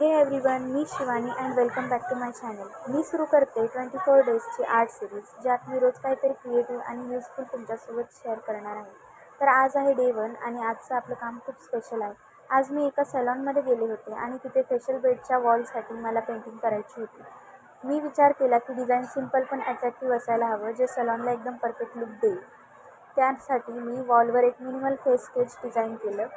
हे एव्हरीवन, मी Shivani and welcome back to my channel. मी सुरू करते 24 डेजची आर्ट सिरीज, ज्यात मी रोज काहीतरी क्रिएटिव्ह आणि युजफुल तुमच्यासोबत शेअर करणार आहे. तर आज आहे डे 1 आणि आजचं आपलं काम खूप स्पेशल आहे. आज मी एका सॅलॉनमध्ये गेले होते आणि तिथे फेशियल बेडच्या वॉलसाठी मला पेंटिंग करायची होती. मी विचार केला की डिझाईन सिम्पल पण अट्रॅक्टिव्ह असायला हवं, जे सॅलॉनला एकदम परफेक्ट लुक देईल. त्यासाठी मी वॉलवर एक मिनिमल फेस स्केच डिझाईन केलं,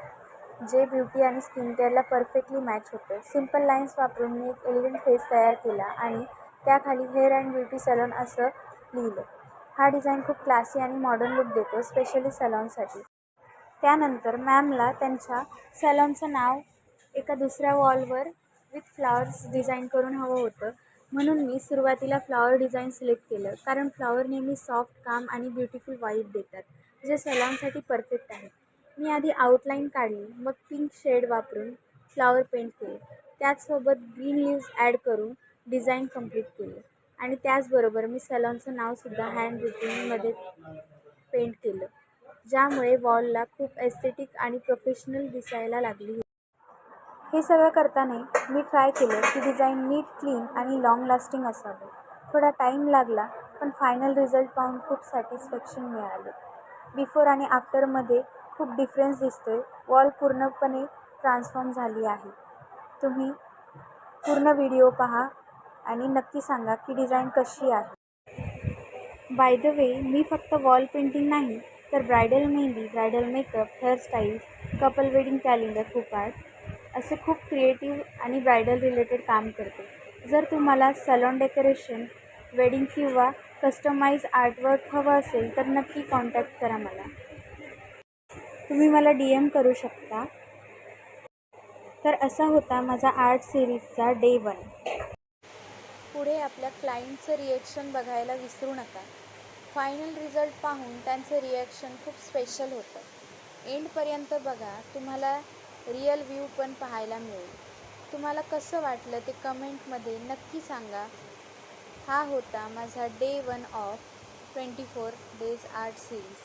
जे ब्युटी आणि स्किन केअरला परफेक्टली मॅच होतं. सिम्पल लाईन्स वापरून मी एक एलिगंट फेस तयार केला आणि त्याखाली हेअर अँड ब्युटी सॅलॉन असं लिहिलं. हा डिझाईन खूप क्लासी आणि मॉडर्न लुक देतो, स्पेशली सॅलॉनसाठी. त्यानंतर मॅमला त्यांच्या सॅलॉनचं नाव एका दुसऱ्या वॉलवर विथ फ्लॉवर्स डिझाईन करून हवं होतं, म्हणून मी सुरुवातीला फ्लॉवर डिझाईन सिलेक्ट केलं, कारण फ्लॉवर नेहमी सॉफ्ट, काम आणि ब्युटिफुल वाईब देतात, जे सॅलॉनसाठी परफेक्ट आहे. मी आधी आउटलाईन काढली, मग पिंक शेड वापरून फ्लॉवर पेंट केले. त्याचसोबत ग्रीन लीव्ज ॲड करून डिझाईन कंप्लीट केले आणि त्याचबरोबर मी सॅलॉनचं नावसुद्धा हँड रिटिनमध्ये पेंट केलं, ज्यामुळे वॉलला खूप एस्थेटिक आणि प्रोफेशनल दिसायला लागली होती. हे सगळं करताना मी ट्राय केलं की डिझाईन नीट, क्लीन आणि लाँग लास्टिंग असावं. थोडा टाईम लागला, पण फायनल रिझल्ट पाहून खूप सॅटिस्फॅक्शन मिळालं. बिफोर आणि आफ्टरमध्ये खूप डिफरन्स दिसतोय. वॉल पूर्णपणे ट्रान्सफॉर्म झाली आहे. तुम्ही पूर्ण व्हिडिओ पहा आणि नक्की सांगा की डिझाईन कशी आहे. बाय द वे, मी फक्त वॉल पेंटिंग नाही, तर bridal mehndi, bridal makeup, hairstyles, couple wedding calendar, hook art असे खूप क्रिएटिव्ह आणि ब्रायडल रिलेटेड काम करते. जर तुम्हाला सॅलॉन डेकोरेशन, वेडिंग किंवा कस्टमाइज आर्टवर्क हवं असेल तर नक्की कॉन्टॅक्ट करा मला. तुम्ही मला DM करू शकता. तर असा होता माझा आर्ट सिरीजचा डे 1. पुढे आपल्या क्लायंटचं रिॲक्शन बघायला विसरू नका. फायनल रिझल्ट पाहून त्यांचं रिॲक्शन खूप स्पेशल होतं. एंडपर्यंत बघा, तुम्हाला रिअल व्ह्यू पण पाहायला मिळेल. तुम्हाला कसं वाटलं ते कमेंटमध्ये नक्की सांगा. हा होता माझा day 1 of 24 days art series.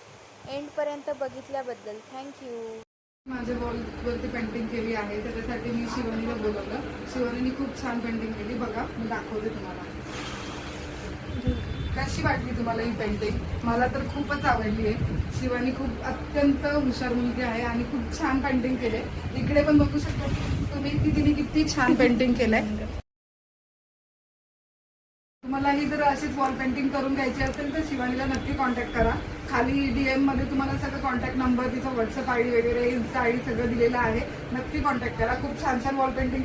एंडपर्यंत बघितल्याबद्दल थँक्यू. माझ्या वॉलवरती पेंटिंग केली आहे, त्याच्यासाठी मी शिवानीला बोलवलं. शिवानीने खूप छान पेंटिंग केली. बघा, मी दाखवते तुम्हाला. कशी वाटली तुम्हाला ही पेंटिंग? मला तर खूपच आवडली आहे. शिवानी खूप अत्यंत हुशार मुलगी आहे आणि खूप छान पेंटिंग केले. इकडे पण बघू शकता तुम्ही की तिने किती छान पेंटिंग केलंय. तुम्हालाही जर अशीच वॉल पेंटिंग करून घ्यायची असेल तर शिवानीला नक्की कॉन्टॅक्ट करा. खाली DM मध्ये तुम्हाला सगळं कॉन्टॅक्ट नंबर, तिचा WhatsApp ID वगैरे, Insta ID सगळं दिलेलं आहे. नक्की कॉन्टॅक्ट करा. खूप छान छान वॉल पेंटिंग